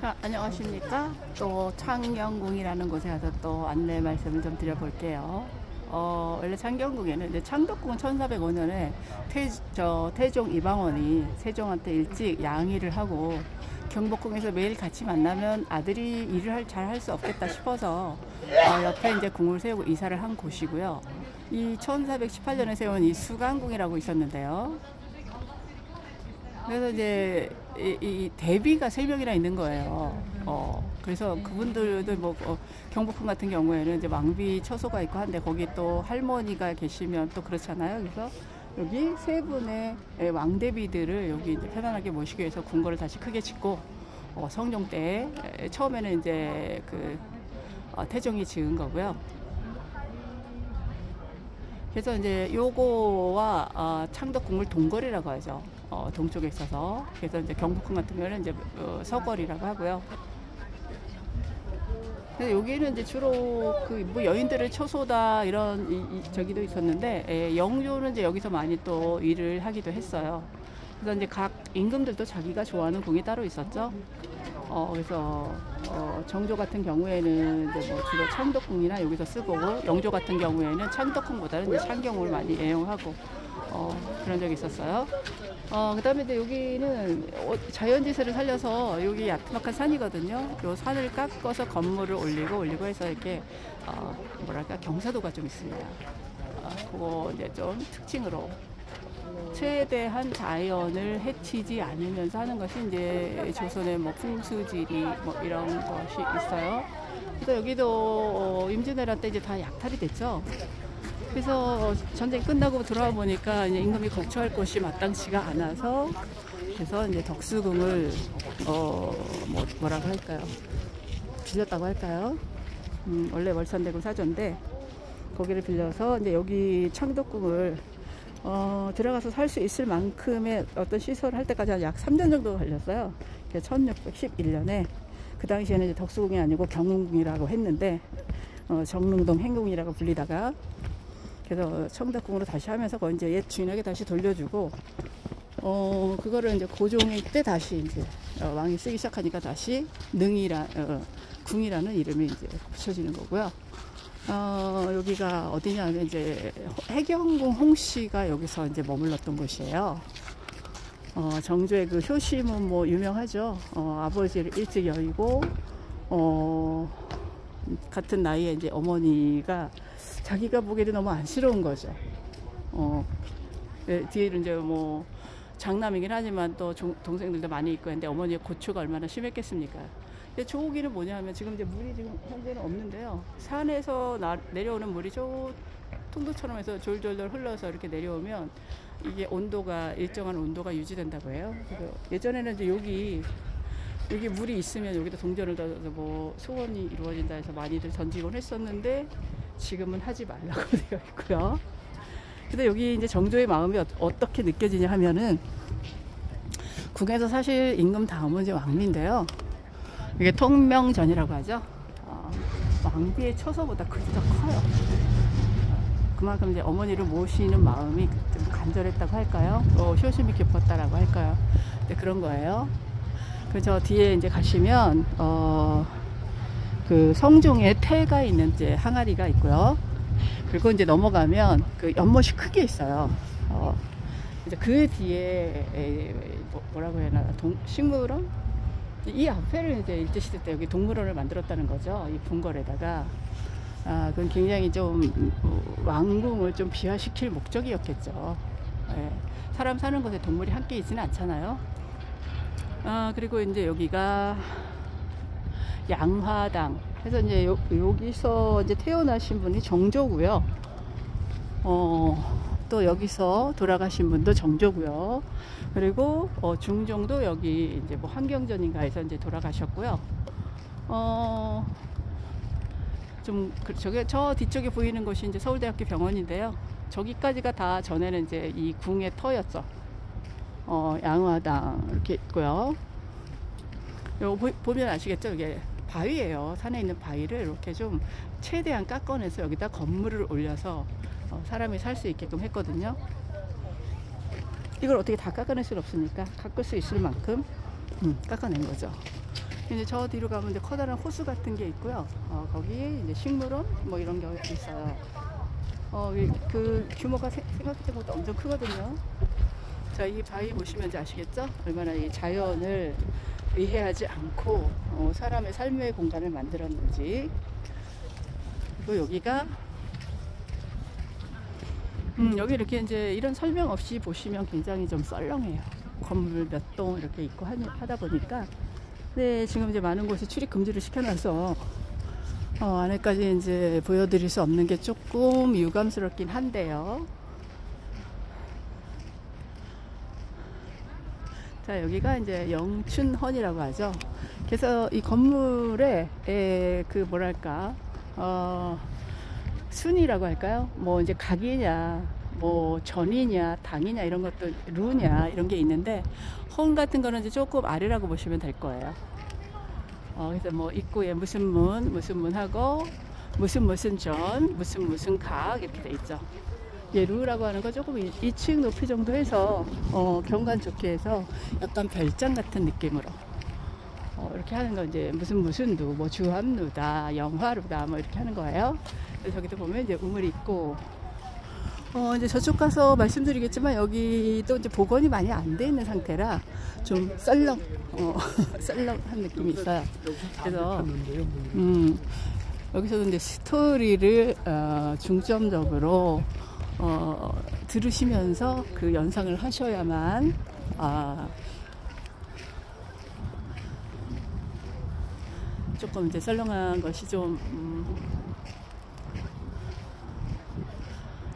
자, 안녕하십니까? 또 창경궁이라는 곳에 가서 또 안내 말씀을 좀 드려볼게요. 원래 창경궁에는 이제 창덕궁은 1405년에 태종 이방원이 세종한테 일찍 양의를 하고 경복궁에서 매일 같이 만나면 아들이 일을 잘 할 수 없겠다 싶어서 옆에 이제 궁을 세우고 이사를 한 곳이고요. 이 1418년에 세운 이 수강궁이라고 있었는데요. 그래서 이제 이 대비가 3명이나 있는 거예요. 그래서 그분들도 뭐 경복궁 같은 경우에는 이제 왕비 처소가 있고 한데 거기 또 할머니가 계시면 또 그렇잖아요. 그래서 여기 3분의 왕대비들을 여기 이제 편안하게 모시기 위해서 궁궐을 다시 크게 짓고 성종 때 처음에는 이제 그 태종이 지은 거고요. 그래서 이제 요거와 창덕궁을 동거리라고 하죠. 동쪽에 있어서. 그래서 이제 경복궁 같은 경우는 이제 서거리라고 하고요. 그래서 여기는 이제 주로 그 뭐 여인들의 처소다 이런 저기도 있었는데 영조는 이제 여기서 많이 또 일을 하기도 했어요. 그래서 이제 각 임금들도 자기가 좋아하는 궁이 따로 있었죠. 그래서 정조 같은 경우에는 이제 뭐 주로 창덕궁이나 여기서 쓰고, 영조 같은 경우에는 창덕궁보다는 이제 창경궁을 많이 애용하고 그런 적이 있었어요. 그 다음에 이제 여기는 자연지세를 살려서 여기 야트막한 산이거든요. 요 산을 깎아서 건물을 올리고 해서 이렇게 뭐랄까 경사도가 좀 있습니다. 그거 이제 좀 특징으로 최대한 자연을 해치지 않으면서 하는 것이 이제 조선의 뭐 풍수지리 뭐 이런 것이 있어요. 그래서 여기도 임진왜란 때 이제 다 약탈이 됐죠. 그래서 전쟁 끝나고 돌아와 보니까 이제 임금이 거처할 곳이 마땅치가 않아서, 그래서 이제 덕수궁을 뭐라고 할까요? 빌렸다고 할까요? 원래 월산대군 사조인데 거기를 빌려서 이제 여기 창덕궁을 들어가서 살 수 있을 만큼의 어떤 시설을 할 때까지 약 3년 정도 걸렸어요. 1611년에 그 당시에는 이제 덕수궁이 아니고 경운궁이라고 했는데 정릉동 행궁이라고 불리다가, 그래서 청덕궁으로 다시 하면서 그걸 이제 옛 주인에게 다시 돌려주고, 그거를 이제 고종의 때 다시 이제 왕이 쓰기 시작하니까 다시 궁이라는 이름이 이제 붙여지는 거고요. 여기가 어디냐면 이제 해경궁 홍씨가 여기서 이제 머물렀던 곳이에요. 정조의 그 효심은 뭐 유명하죠. 아버지를 일찍 여의고, 같은 나이에 이제 어머니가 자기가 보기에도 너무 안쓰러운 거죠. 뒤에는 이제 뭐 장남이긴 하지만 또 동생들도 많이 있고 했는데 어머니의 고초가 얼마나 심했겠습니까? 근데 조기는 뭐냐면 지금 이제 물이 지금 현재는 없는데요. 산에서 내려오는 물이 저 통도처럼 해서 졸졸졸 흘러서 이렇게 내려오면 이게 온도가 일정한 온도가 유지된다고 해요. 그래서 예전에는 이제 여기 물이 있으면 여기다 동전을 던져서 뭐 소원이 이루어진다 해서 많이들 던지곤 했었는데 지금은 하지 말라고 되어 있고요. 근데 여기 이제 정조의 마음이 어떻게 느껴지냐 하면은, 궁에서 사실 임금 다음은 이제 왕비인데요. 이게 통명전이라고 하죠. 왕비의 처소보다 크기가 커요. 그만큼 이제 어머니를 모시는 마음이 좀 간절했다고 할까요? 효심이 깊었다라고 할까요? 네, 그런 거예요. 그저 뒤에 이제 가시면 그 성종의 태가 있는 이제 항아리가 있고요. 그리고 이제 넘어가면 그 연못이 크게 있어요. 이제 그 뒤에 뭐라고 해야 하나, 식물원? 이 앞에를 이제 일제시대 때 여기 동물원을 만들었다는 거죠. 이 궁궐에다가. 그건 굉장히 좀 왕궁을 좀 비화시킬 목적이었겠죠. 사람 사는 곳에 동물이 함께 있지는 않잖아요. 그리고 이제 여기가 양화당. 그래서 이제 여기서 이제 태어나신 분이 정조고요. 또 여기서 돌아가신 분도 정조고요. 그리고 중종도 여기 이제 뭐 환경전인가에서 이제 돌아가셨고요. 저 뒤쪽에 보이는 곳이 이제 서울대학교 병원인데요. 저기까지가 다 전에는 이제 이 궁의 터였죠. 양화당 이렇게 있고요. 요거 보면 아시겠죠? 이게 바위예요. 산에 있는 바위를 이렇게 좀 최대한 깎아내서 여기다 건물을 올려서 사람이 살 수 있게끔 했거든요. 이걸 어떻게 다 깎아낼 수는 없으니까 깎을 수 있을 만큼 깎아낸 거죠. 이제 저 뒤로 가면 이제 커다란 호수 같은 게 있고요. 거기에 이제 식물원 뭐 이런 게 있어요. 그 규모가 생각했던 것보다 엄청 크거든요. 자, 이 바위 보시면 이제 아시겠죠? 얼마나 이 자연을 위해하지 않고 사람의 삶의 공간을 만들었는지. 그리고 여기가 여기 이렇게 이제 이런 설명 없이 보시면 굉장히 좀 썰렁해요. 건물 몇 동 이렇게 있고 하다 보니까. 네, 지금 이제 많은 곳이 출입 금지를 시켜놔서 안에까지 이제 보여드릴 수 없는 게 조금 유감스럽긴 한데요. 자, 여기가 이제 영춘헌이라고 하죠. 그래서 이 건물에 그 뭐랄까 순이라고 할까요? 뭐 이제 각이냐, 뭐 전이냐, 당이냐 이런 것도 루냐 이런 게 있는데 헌 같은 거는 이제 조금 아래라고 보시면 될 거예요. 그래서 뭐 입구에 무슨 문하고 무슨 전, 무슨 각 이렇게 돼 있죠. 예, 루라고 하는 거 조금 2층 높이 정도 해서 경관 좋게 해서 약간 별장 같은 느낌으로 이렇게 하는 거 이제 무슨 루, 뭐 주합루다, 영화루다 뭐 이렇게 하는 거예요. 그래서 저기도 보면 이제 우물이 있고 이제 저쪽 가서 말씀드리겠지만 여기도 이제 복원이 많이 안 돼 있는 상태라 좀 썰렁한 느낌이 있어요. 그래서 여기서도 이제 스토리를 중점적으로 들으시면서 그 연상을 하셔야만 조금 이제 썰렁한 것이 좀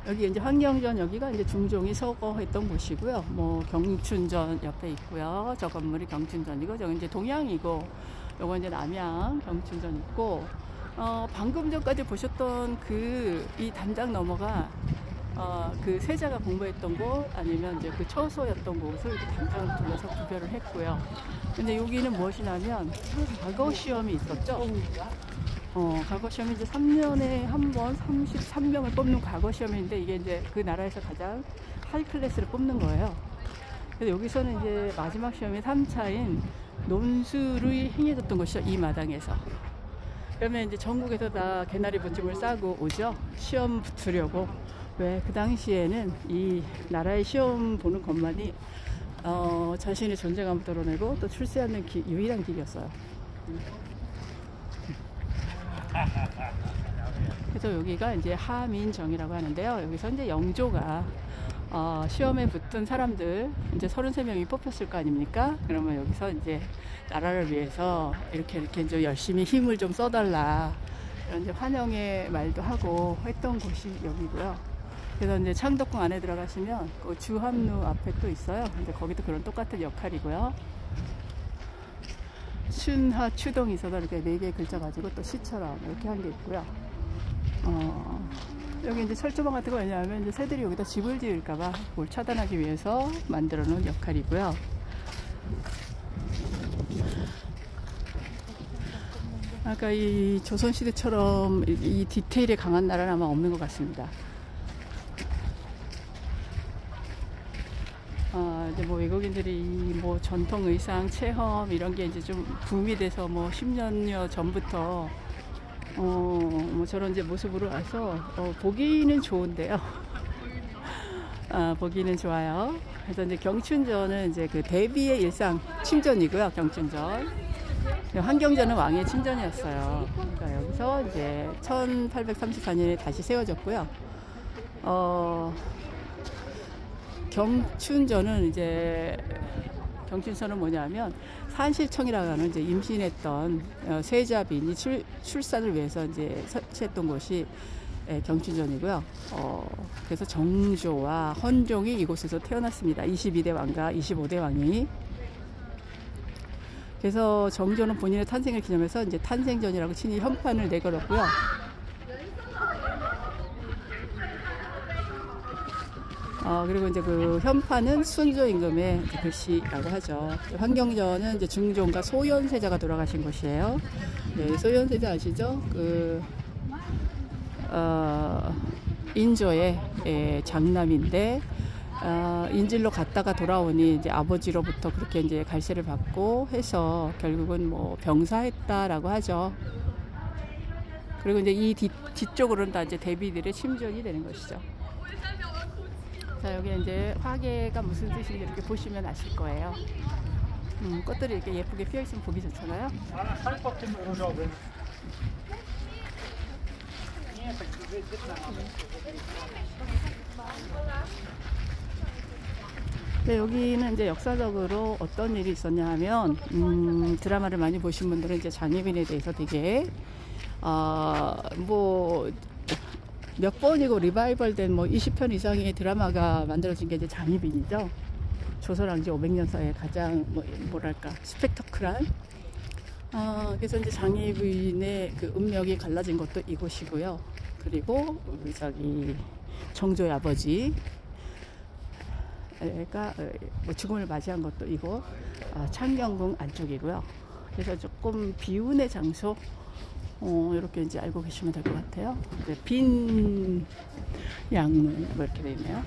여기 이제 환경전 여기가 이제 중종이 서거했던 곳이고요. 뭐 경춘전 옆에 있고요. 저 건물이 경춘전이고 저기 이제 동양이고 요거 이제 남양 경춘전 있고 방금 전까지 보셨던 이 담장 너머가 그 세자가 공부했던 곳 아니면 이제 그 처소였던 곳을 이렇게 담장을 둘러서 구별을 했고요. 근데 여기는 무엇이냐면 과거 시험이 있었죠. 과거 시험이 이제 3년에 한 번 33명을 뽑는 과거 시험인데 이게 이제 그 나라에서 가장 하이 클래스를 뽑는 거예요. 그래서 여기서는 이제 마지막 시험이 3차인 논술이 행해졌던 것이죠. 이 마당에서. 그러면 이제 전국에서 다 개나리 보침을 싸고 오죠. 시험 붙으려고. 왜? 그 당시에는 이 나라의 시험 보는 것만이 자신의 존재감을 드러내고 또 출세하는 유일한 길이었어요. 그래서 여기가 이제 하민정이라고 하는데요. 여기서 이제 영조가 시험에 붙은 사람들 이제 33명이 뽑혔을 거 아닙니까? 그러면 여기서 이제 나라를 위해서 이렇게 이제 열심히 힘을 좀 써달라 이런 이제 환영의 말도 하고 했던 곳이 여기고요. 그래서 이제 창덕궁 안에 들어가시면 그 주합루 앞에 또 있어요. 근데 거기도 그런 똑같은 역할이고요. 춘하 추동이 있어서 이렇게 4개의 글자 가지고 또 시처럼 이렇게 한 게 있고요. 여기 이제 철조망 같은 거 왜냐하면 이제 새들이 여기다 집을 지을까봐 그걸 차단하기 위해서 만들어 놓은 역할이고요. 아까 이 조선시대처럼 이 디테일에 강한 나라는 아마 없는 것 같습니다. 이제 뭐 외국인들이 뭐 전통 의상 체험 이런 게 이제 좀 붐이 돼서 뭐 10년여 전부터 뭐 저런 이제 모습으로 와서 보기는 좋은데요. 보기는 좋아요. 그래서 이제 경춘전은 이제 그 대비의 일상 침전이고요. 경춘전. 환경전은 왕의 침전이었어요. 그러니까 여기서 이제 1834년에 다시 세워졌고요. 경춘전은 이제 경춘선은 뭐냐면 산실청이라고 하는 이제 임신했던 세자빈이 출산을 위해서 이제 설치했던 곳이 경춘전이고요. 그래서 정조와 헌종이 이곳에서 태어났습니다. 22대 왕과 25대 왕이. 그래서 정조는 본인의 탄생을 기념해서 이제 탄생전이라고 친히 현판을 내걸었고요. 그리고 이제 그 현판은 순조 임금의 글씨라고 하죠. 환경전은 이제 중종과 소현세자가 돌아가신 곳이에요. 네, 소현세자 아시죠? 인조의 장남인데 인질로 갔다가 돌아오니 이제 아버지로부터 그렇게 이제 갈세를 받고 해서 결국은 뭐 병사했다라고 하죠. 그리고 이제 이 뒤쪽으로는 다 이제 데비들의 침전이 되는 것이죠. 자, 여기 이제 화개가 무슨 뜻인지 이렇게 보시면 아실 거예요. 꽃들이 이렇게 예쁘게 피어 있으면 보기 좋잖아요. 네, 여기는 이제 역사적으로 어떤 일이 있었냐 하면, 드라마를 많이 보신 분들은 이제 장혜빈에 대해서 되게, 뭐, 몇 번이고 리바이벌 된 뭐 20편 이상의 드라마가 만들어진 게 이제 장희빈이죠. 조선왕조 500년사의 가장 뭐랄까 스펙터클한. 그래서 이제 장희빈의 그 운명이 갈라진 것도 이곳이고요. 그리고 우리 저기 정조의 아버지가 뭐 죽음을 맞이한 것도 이곳 창경궁 안쪽이고요. 그래서 조금 비운의 장소. 이렇게 이제 알고 계시면 될 것 같아요. 빈 양문 뭐 이렇게 되어 있네요.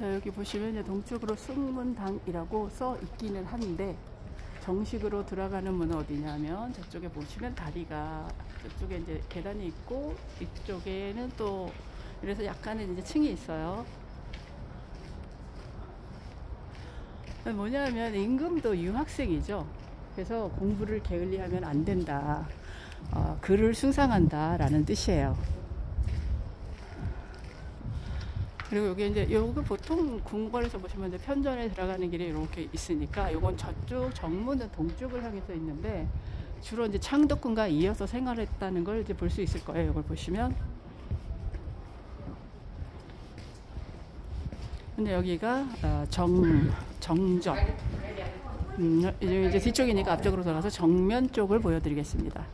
자, 여기 보시면 이제 동쪽으로 승문당이라고 써 있기는 한데 정식으로 들어가는 문은 어디냐면 저쪽에 보시면 다리가 저쪽에 이제 계단이 있고 이쪽에는 또 이래서 약간의 이제 층이 있어요. 뭐냐면 임금도 유학생이죠. 그래서 공부를 게을리하면 안 된다. 글을 숭상한다 라는 뜻이에요. 그리고 여기 이제 여기 보통 궁궐에서 보시면 이제 편전에 들어가는 길이 이렇게 있으니까 이건 저쪽 정문은 동쪽을 향해서 있는데 주로 이제 창덕궁과 이어서 생활했다는 걸 이제 볼 수 있을 거예요. 이걸 보시면. 근데 여기가 정전. 이제 뒤쪽이니까 앞쪽으로 들어가서 정면 쪽을 보여드리겠습니다.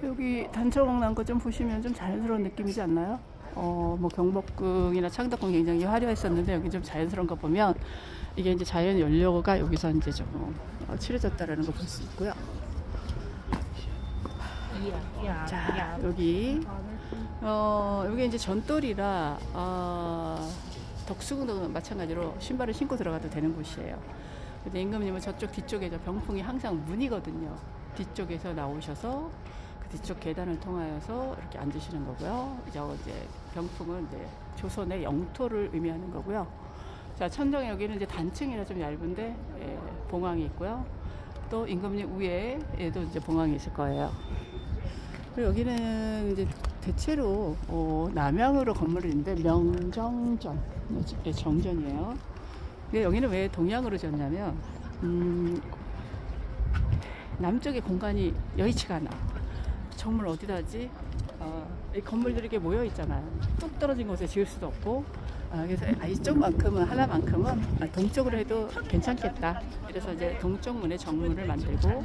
여기 단초막 난 거 좀 보시면 좀 자연스러운 느낌이지 않나요? 뭐 경복궁이나 창덕궁 굉장히 화려했었는데 여기 좀 자연스러운 거 보면 이게 이제 자연 연료가 여기서 이제 좀 칠해졌다라는 거 볼 수 있고요. 자, 여기 여기 이제 전돌이라 덕수궁도 마찬가지로 신발을 신고 들어가도 되는 곳이에요. 근데 임금님은 저쪽 뒤쪽에 병풍이 항상 문이거든요. 뒤쪽에서 나오셔서 뒤쪽 계단을 통하여서 이렇게 앉으시는 거고요. 이제 병풍은 이제 조선의 영토를 의미하는 거고요. 자, 천정에 여기는 이제 단층이라 좀 얇은데 봉황이 있고요. 또 임금님 위에도 이제 봉황이 있을 거예요. 그리고 여기는 이제 대체로 남향으로 건물이 있는데 명정전 정전이에요. 근데 여기는 왜 동양으로 지었냐면 남쪽의 공간이 여의치가 않아. 정말 어디다 하지? 이 건물들이 이렇게 모여 있잖아요. 뚝 떨어진 곳에 지을 수도 없고, 그래서 이쪽만큼은 하나만큼은 동쪽으로 해도 괜찮겠다. 그래서 이제 동쪽 문에 정문을 만들고,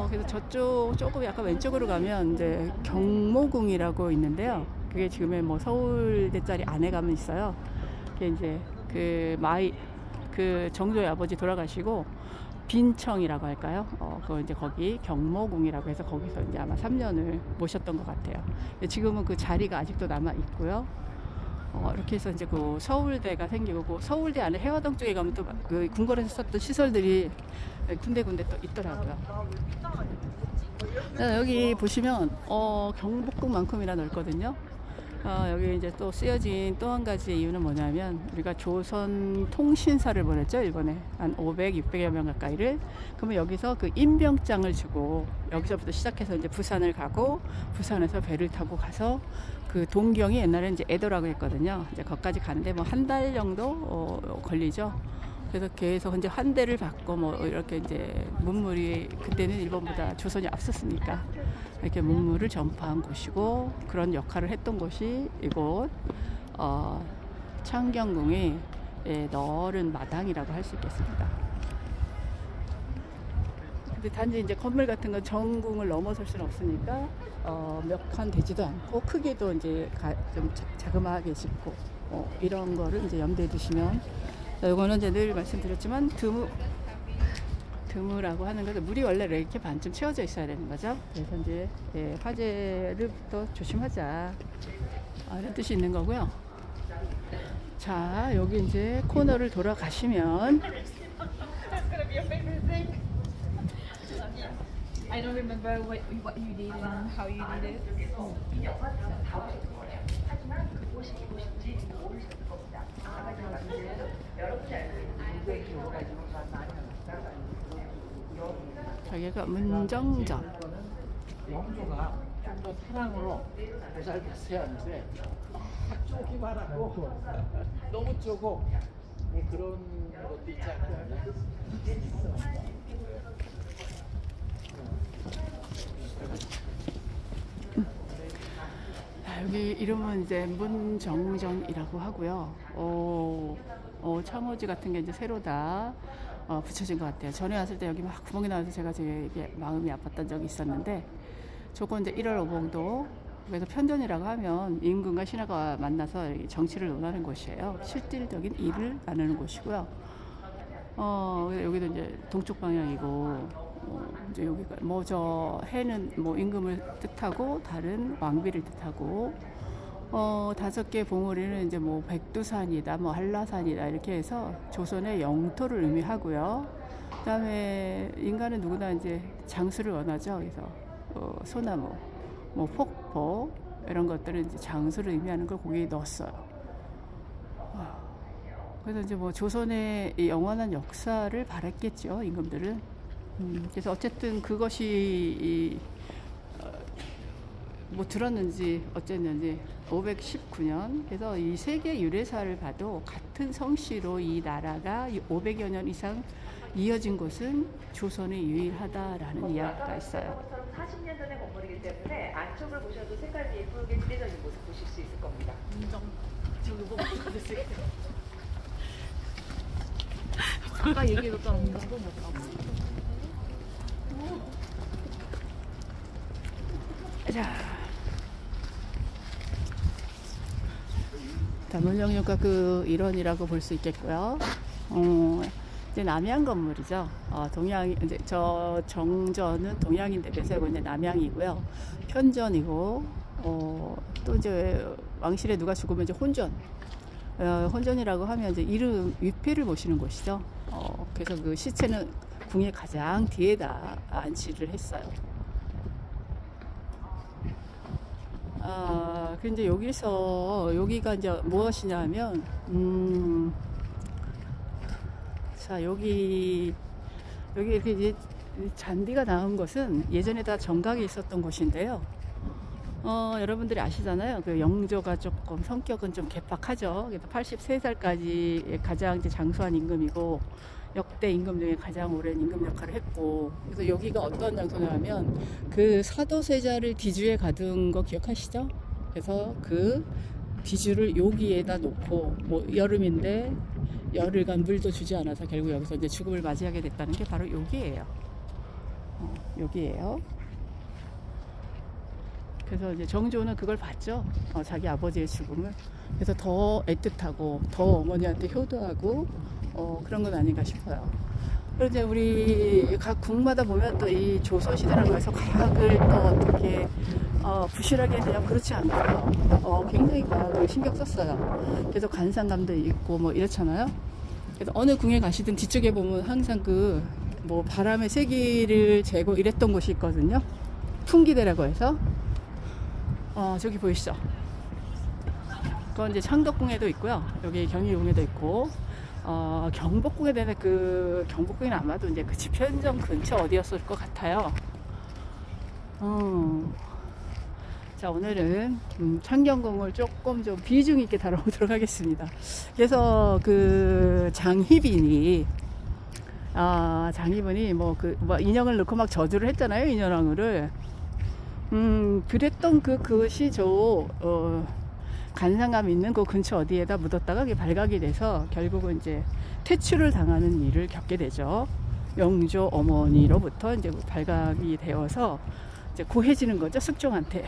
그래서 저쪽 조금 약간 왼쪽으로 가면 이제 경모궁이라고 있는데요. 그게 지금의 뭐 서울대 짜리 안에 가면 있어요. 그게 이제 그 정조의 아버지 돌아가시고. 빈청이라고 할까요? 그거 이제 거기 경모궁이라고 해서 거기서 이제 아마 3년을 모셨던 것 같아요. 근데 지금은 그 자리가 아직도 남아 있고요. 이렇게 해서 이제 그 서울대가 생기고, 그 서울대 안에 해화동 쪽에 가면 또 그 궁궐에서 썼던 시설들이 군데군데 또 있더라고요. 여기 보시면 경복궁만큼이나 넓거든요. 여기 이제 또 쓰여진 또 한 가지 이유는 뭐냐면 우리가 조선 통신사를 보냈죠, 일본에. 한 500, 600여 명 가까이를. 그러면 여기서 그 임병장을 주고 여기서부터 시작해서 이제 부산을 가고 부산에서 배를 타고 가서 그 동경이 옛날에 이제 에도라고 했거든요. 이제 거기까지 가는데 뭐 한 달 정도 걸리죠. 그래서 계속 이제 환대를 받고 뭐 이렇게 이제 문물이 그때는 일본보다 조선이 앞섰으니까 이렇게 문물을 전파한 곳이고 그런 역할을 했던 곳이 이곳 창경궁의 넓은 마당이라고 할 수 있겠습니다. 근데 단지 이제 건물 같은 건 정궁을 넘어설 수는 없으니까 몇 칸 되지도 않고 크기도 이제 좀 자그마하게 짓고 이런 거를 이제 염두에 두시면, 이거는 이제 늘 말씀드렸지만 드무라고 하는 것은 물이 원래 이렇게 반쯤 채워져 있어야 되는 거죠. 그래서 이제 화재를부터 조심하자, 이런 뜻이 있는 거고요. 자, 여기 이제 코너를 돌아가시면 I don't remember what you did and how you did it. 여기가 문정점. 영조가 좀 더 사랑으로 보살폈어야 하는데 쪼기만 하고 너무 쪼고 뭐 그런 것도 있지 않나요? 여기 이름은 이제 문정전이라고 하고요. 창호지 같은 게 이제 새로 다 붙여진 것 같아요. 전에 왔을 때 여기 막 구멍이 나와서 제가 되게 마음이 아팠던 적이 있었는데, 저건 이제 1월 오봉도, 그래서 편전이라고 하면 임금과 신하가 만나서 정치를 논하는 곳이에요. 실질적인 일을 나누는 곳이고요. 여기도 이제 동쪽 방향이고, 이제 여기가 뭐 저 해는 뭐 임금을 뜻하고 다른 왕비를 뜻하고, 5개 봉우리는 이제 뭐 백두산이다, 뭐 한라산이다 이렇게 해서 조선의 영토를 의미하고요. 그다음에 인간은 누구나 이제 장수를 원하죠. 그래서 소나무, 뭐 폭포 이런 것들은 이제 장수를 의미하는 걸 거기에 넣었어요. 그래서 이제 뭐 조선의 영원한 역사를 바랐겠죠, 임금들은. 그래서 어쨌든 그것이 뭐 들었는지 어쨌는지 519년, 그래서 이 세계 유래사를 봐도 같은 성씨로 이 나라가 500여 년 이상 이어진 곳은 조선이 유일하다라는 이야기가 있어요. 40년 전의 건물이기 때문에 안쪽을 보셔도 색깔이 예쁘게 칠해져 있는 모습 보실 수 있을 겁니다. 아까 얘기해줬던 거. 자, 문정역과 그 일원이라고 볼 수 있겠고요. 이제 남양 건물이죠. 동양, 이제 저 정전은 동양인데 배세고 이제 남양이고요. 편전이고, 또 이제 왕실에 누가 죽으면 이제 혼전. 혼전이라고 하면 이제 이름 위패를 모시는 곳이죠. 그래서 그 시체는 궁의 가장 뒤에다 안치를 했어요. 근데 여기가 이제 무엇이냐면, 자, 여기 이렇게 이제 잔디가 나온 것은 예전에 다 정각이 있었던 곳인데요. 여러분들이 아시잖아요. 그 영조가 조금 성격은 좀 개팍하죠. 그래서 83살까지 가장 이제 장수한 임금이고, 역대 임금 중에 가장 오랜 임금 역할을 했고, 그래서 여기가 어떤 장소냐면 그 사도세자를 뒤주에 가둔 거 기억하시죠? 그래서 그 뒤주를 여기에다 놓고, 뭐 여름인데 열흘간 물도 주지 않아서 결국 여기서 이제 죽음을 맞이하게 됐다는 게 바로 여기예요. 여기예요. 그래서 이제 정조는 그걸 봤죠. 자기 아버지의 죽음을. 그래서 더 애틋하고 더 어머니한테 효도하고 그런 건 아닌가 싶어요. 그리고 이제 우리 각 궁마다 보면 또 이 조선시대라고 해서 과학을 또 어떻게 부실하게 그냥 그렇지 않고 굉장히 과학을 신경 썼어요. 그래서 관상감도 있고 뭐 이렇잖아요. 그래서 어느 궁에 가시든 뒤쪽에 보면 항상 그 뭐 바람의 세기를 재고 이랬던 곳이 있거든요. 풍기대라고 해서 저기 보이시죠? 그건 이제 창덕궁에도 있고요. 여기 경희궁에도 있고, 경복궁에 대한 그 경복궁은 아마도 이제 그 집현정 근처 어디였을 것 같아요. 자, 오늘은 창경궁을 조금 좀 비중 있게 다뤄보도록 하겠습니다. 그래서 그 장희빈이 뭐 인형을 넣고 막 저주를 했잖아요, 인현왕후를. 그랬던 그것이 간상감 있는 그 근처 어디에다 묻었다가 그게 발각이 돼서 결국은 이제 퇴출을 당하는 일을 겪게 되죠. 영조 어머니로부터 이제 발각이 되어서 이제 고해지는 거죠, 숙종한테.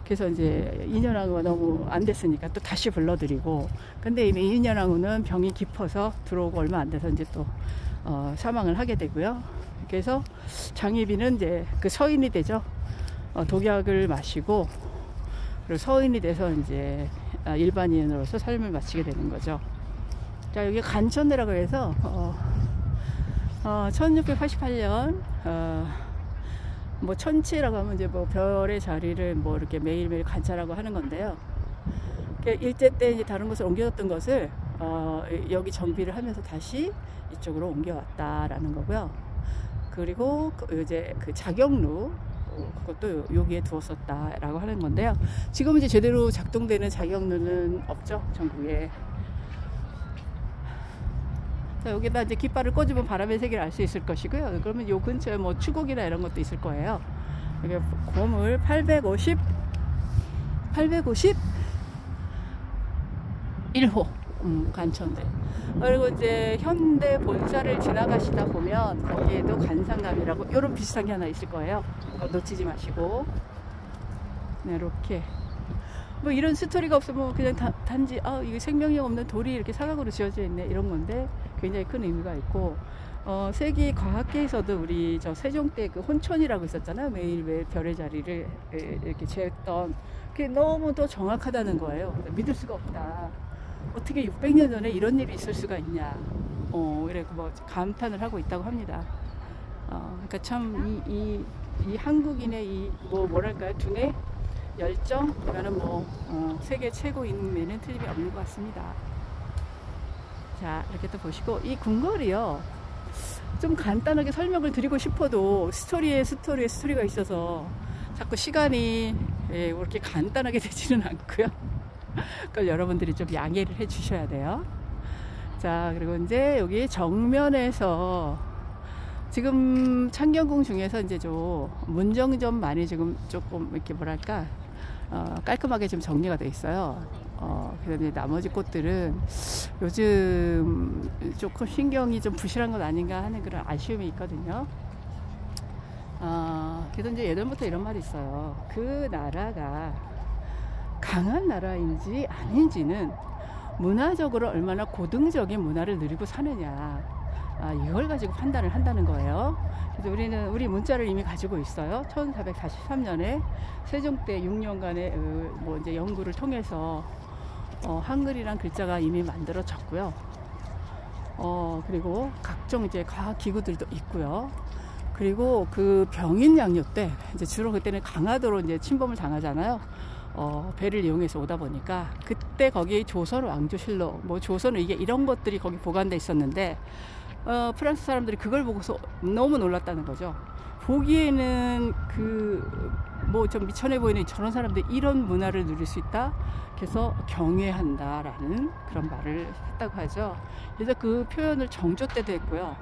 그래서 이제 인현왕후가 너무 안 됐으니까 또 다시 불러드리고, 근데 이미 인현왕후는 병이 깊어서 들어오고 얼마 안 돼서 이제 또 사망을 하게 되고요. 그래서 장희빈은 이제 그 서인이 되죠. 독약을 마시고 그리고 서인이 돼서 이제 일반인으로서 삶을 마치게 되는 거죠. 자, 여기 간천대라고 해서 1688년 뭐 천치라고 하면 이제 뭐 별의 자리를 뭐 이렇게 매일매일 관찰하고 하는 건데요. 일제 때 이제 다른 곳을 옮겨졌던 것을 여기 정비를 하면서 다시 이쪽으로 옮겨왔다라는 거고요. 그리고 이제 그 자경루 그것도 여기에 두었었다라고 하는 건데요. 지금 이제 제대로 작동되는 자경루는 없죠, 전국에. 자, 여기다 이제 깃발을 꽂으면 바람의 세계를 알 수 있을 것이고요. 그러면 요 근처에 뭐 추곡이나 이런 것도 있을 거예요. 여기 고물 851호 간천대. 그리고 이제 현대 본사를 지나가시다 보면 거기에도 간상감이라고 이런 비슷한 게 하나 있을 거예요. 놓치지 마시고. 네, 이렇게 뭐 이런 스토리가 없으면 그냥 단지 이게 생명력 없는 돌이 이렇게 사각으로 지어져 있네 이런 건데 굉장히 큰 의미가 있고, 세기 과학계에서도 우리 저 세종 때 그 혼천이라고 있었잖아요. 매일매일 별의 자리를 이렇게 재었던 그게 너무 더 정확하다는 거예요. 믿을 수가 없다. 어떻게 600년 전에 이런 일이 있을 수가 있냐. 이렇게 뭐 감탄을 하고 있다고 합니다. 그러니까 참 이 한국인의 이 뭐랄까요, 두뇌 열정, 이거는 뭐 세계 최고인에는 틀림이 없는 것 같습니다. 자, 이렇게 또 보시고 이 궁궐이요. 좀 간단하게 설명을 드리고 싶어도 스토리가 있어서 자꾸 시간이 그렇게 간단하게 되지는 않고요. 그걸 여러분들이 좀 양해를 해 주셔야 돼요. 자, 그리고 이제 여기 정면에서 지금 창경궁 중에서 이제 좀 문정점만이 지금 조금 이렇게 뭐랄까 깔끔하게 좀 정리가 돼 있어요. 그다음에 나머지 꽃들은 요즘 조금 신경이 좀 부실한 것 아닌가 하는 그런 아쉬움이 있거든요. 그래서 이제 예전부터 이런 말이 있어요. 그 나라가 강한 나라인지 아닌지는 문화적으로 얼마나 고등적인 문화를 누리고 사느냐, 이걸 가지고 판단을 한다는 거예요. 그래서 우리 문자를 이미 가지고 있어요. 1443년에 세종 때 6년간의 뭐 이제 연구를 통해서 한글이란 글자가 이미 만들어졌고요. 그리고 각종 이제 과학 기구들도 있고요. 그리고 그 병인 양요 때 이제 주로 그때는 강화도로 이제 침범을 당하잖아요. 배를 이용해서 오다 보니까 그때 거기 조선 왕조실록, 뭐 조선은 이게 이런 것들이 거기 보관돼 있었는데 프랑스 사람들이 그걸 보고서 너무 놀랐다는 거죠. 보기에는 뭐 좀 미천해 보이는 저런 사람들이 이런 문화를 누릴 수 있다. 그래서 경외한다라는 그런 말을 했다고 하죠. 그래서 그 표현을 정조 때도 했고요.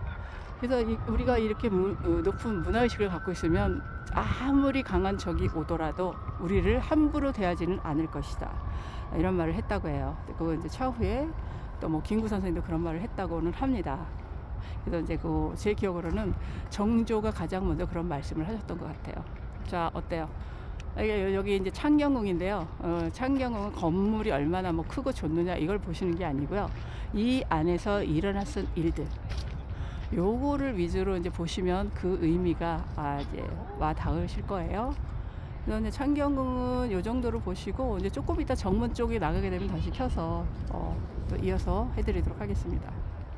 그래서 우리가 이렇게 높은 문화의식을 갖고 있으면 아무리 강한 적이 오더라도 우리를 함부로 대하지는 않을 것이다, 이런 말을 했다고 해요. 그거 이제 차후에 또 뭐 김구 선생님도 그런 말을 했다고는 합니다. 그래서 이제 제 기억으로는 정조가 가장 먼저 그런 말씀을 하셨던 것 같아요. 자, 어때요? 여기 이제 창경궁인데요. 창경궁은 건물이 얼마나 뭐 크고 좋느냐 이걸 보시는 게 아니고요. 이 안에서 일어났던 일들, 요거를 위주로 이제 보시면 그 의미가 이제 와 닿으실 거예요. 그래서 이제 창경궁은 요 정도로 보시고 이제 조금 이따 정문 쪽에 나가게 되면 다시 켜서 또 이어서 해드리도록 하겠습니다.